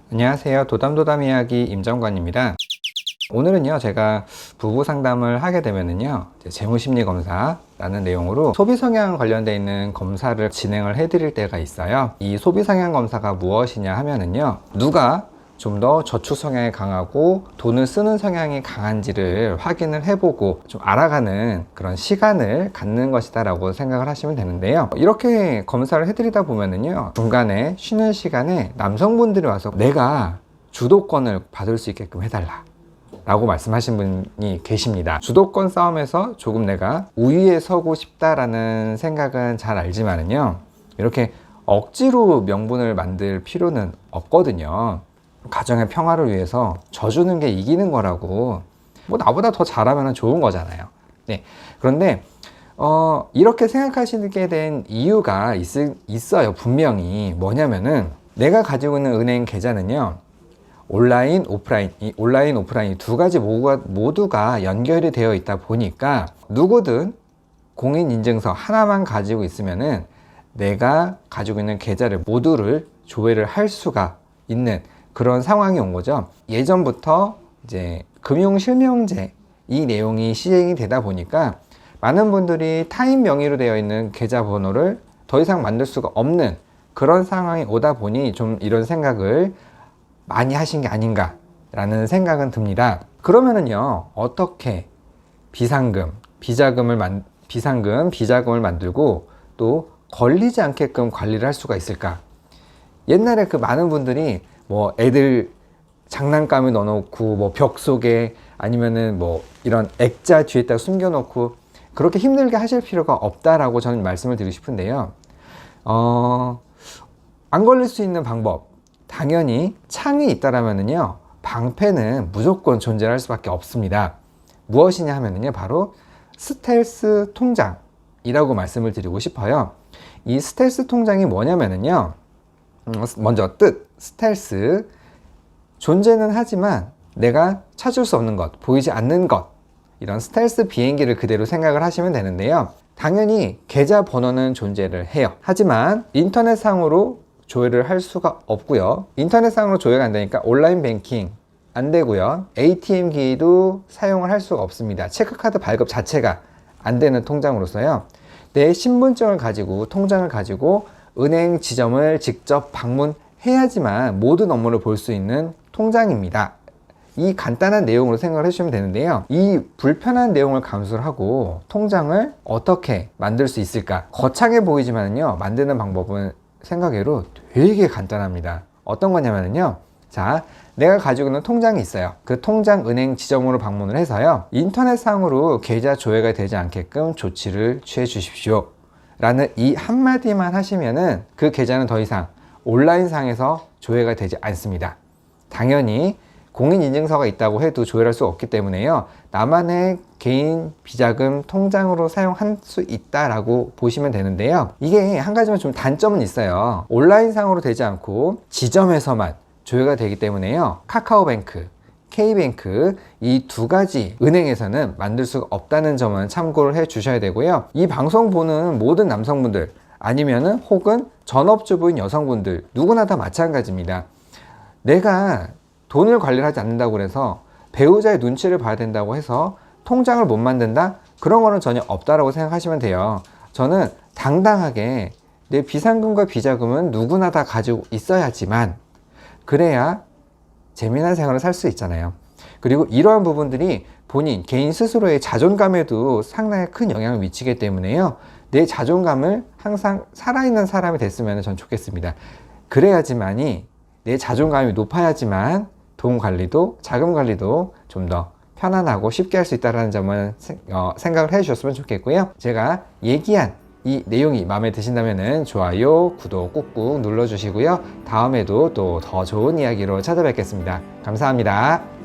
안녕하세요. 도담도담 이야기 임정관입니다. 오늘은요, 제가 부부 상담을 하게 되면은요, 재무심리 검사라는 내용으로 소비 성향 관련되어 있는 검사를 진행을 해드릴 때가 있어요. 이 소비 성향 검사가 무엇이냐 하면은요, 누가 좀 더 저축 성향이 강하고 돈을 쓰는 성향이 강한지를 확인을 해보고 좀 알아가는 그런 시간을 갖는 것이다 라고 생각을 하시면 되는데요. 이렇게 검사를 해드리다 보면은요, 중간에 쉬는 시간에 남성분들이 와서 내가 주도권을 받을 수 있게끔 해달라 라고 말씀하신 분이 계십니다. 주도권 싸움에서 조금 내가 우위에 서고 싶다라는 생각은 잘 알지만은요, 이렇게 억지로 명분을 만들 필요는 없거든요. 가정의 평화를 위해서 져주는 게 이기는 거라고, 뭐 나보다 더 잘하면 좋은 거잖아요. 네. 그런데 이렇게 생각하시게 된 이유가 있어요. 분명히. 뭐냐면은 내가 가지고 있는 은행 계좌는요, 온라인, 오프라인, 이 두 가지 모두가 연결이 되어 있다 보니까 누구든 공인인증서 하나만 가지고 있으면은 내가 가지고 있는 계좌를 모두를 조회를 할 수가 있는 그런 상황이 온 거죠. 예전부터 이제 금융실명제 이 내용이 시행이 되다 보니까 많은 분들이 타인 명의로 되어 있는 계좌 번호를 더 이상 만들 수가 없는 그런 상황이 오다 보니 좀 이런 생각을 많이 하신 게 아닌가 라는 생각은 듭니다. 그러면은요, 어떻게 비상금, 비자금을 만들고 또 걸리지 않게끔 관리를 할 수가 있을까? 옛날에 그 많은 분들이 뭐 애들 장난감에 넣어놓고 뭐 벽 속에 아니면은 뭐 이런 액자 뒤에다 숨겨놓고 그렇게 힘들게 하실 필요가 없다라고 저는 말씀을 드리고 싶은데요. 안 걸릴 수 있는 방법, 당연히 창이 있다라면은요, 방패는 무조건 존재할 수밖에 없습니다. 무엇이냐 하면은요, 바로 스텔스 통장이라고 말씀을 드리고 싶어요. 이 스텔스 통장이 뭐냐면은요, 먼저 스텔스, 존재는 하지만 내가 찾을 수 없는 것, 보이지 않는 것, 이런 스텔스 비행기를 그대로 생각을 하시면 되는데요. 당연히 계좌 번호는 존재를 해요. 하지만 인터넷상으로 조회를 할 수가 없고요. 인터넷상으로 조회가 안 되니까 온라인 뱅킹 안 되고요. ATM 기도 사용을 할 수가 없습니다. 체크카드 발급 자체가 안 되는 통장으로서요. 내 신분증을 가지고, 통장을 가지고 은행 지점을 직접 방문해야지만 모든 업무를 볼 수 있는 통장입니다. 이 간단한 내용으로 생각을 해주시면 되는데요. 이 불편한 내용을 감수를 하고 통장을 어떻게 만들 수 있을까? 거창해 보이지만요, 만드는 방법은 생각외로 되게 간단합니다. 어떤 거냐면요, 자, 내가 가지고 있는 통장이 있어요. 그 통장 은행 지점으로 방문을 해서요, 인터넷상으로 계좌 조회가 되지 않게끔 조치를 취해 주십시오 라는 이 한마디만 하시면은 그 계좌는 더 이상 온라인상에서 조회가 되지 않습니다. 당연히 공인인증서가 있다고 해도 조회할 수 없기 때문에요, 나만의 개인 비자금 통장으로 사용할 수 있다라고 보시면 되는데요. 이게 한 가지만 좀 단점은 있어요. 온라인상으로 되지 않고 지점에서만 조회가 되기 때문에요, 카카오뱅크, K뱅크 이 두 가지 은행에서는 만들 수가 없다는 점은 참고를 해 주셔야 되고요. 이 방송 보는 모든 남성분들 아니면은 혹은 전업주부인 여성분들 누구나 다 마찬가지입니다. 내가 돈을 관리를 하지 않는다고 해서 배우자의 눈치를 봐야 된다고 해서 통장을 못 만든다? 그런 거는 전혀 없다라고 생각하시면 돼요. 저는 당당하게 내 비상금과 비자금은 누구나 다 가지고 있어야지만 그래야 재미난 생활을 살 수 있잖아요. 그리고 이러한 부분들이 본인 개인 스스로의 자존감에도 상당히 큰 영향을 미치기 때문에요, 내 자존감을 항상 살아있는 사람이 됐으면 전 좋겠습니다. 그래야지만이 내 자존감이 높아야지만 돈 관리도 자금 관리도 좀 더 편안하고 쉽게 할 수 있다는 점을 생각을 해 주셨으면 좋겠고요. 제가 얘기한 이 내용이 마음에 드신다면 좋아요, 구독 꾹꾹 눌러주시고요. 다음에도 또 더 좋은 이야기로 찾아뵙겠습니다. 감사합니다.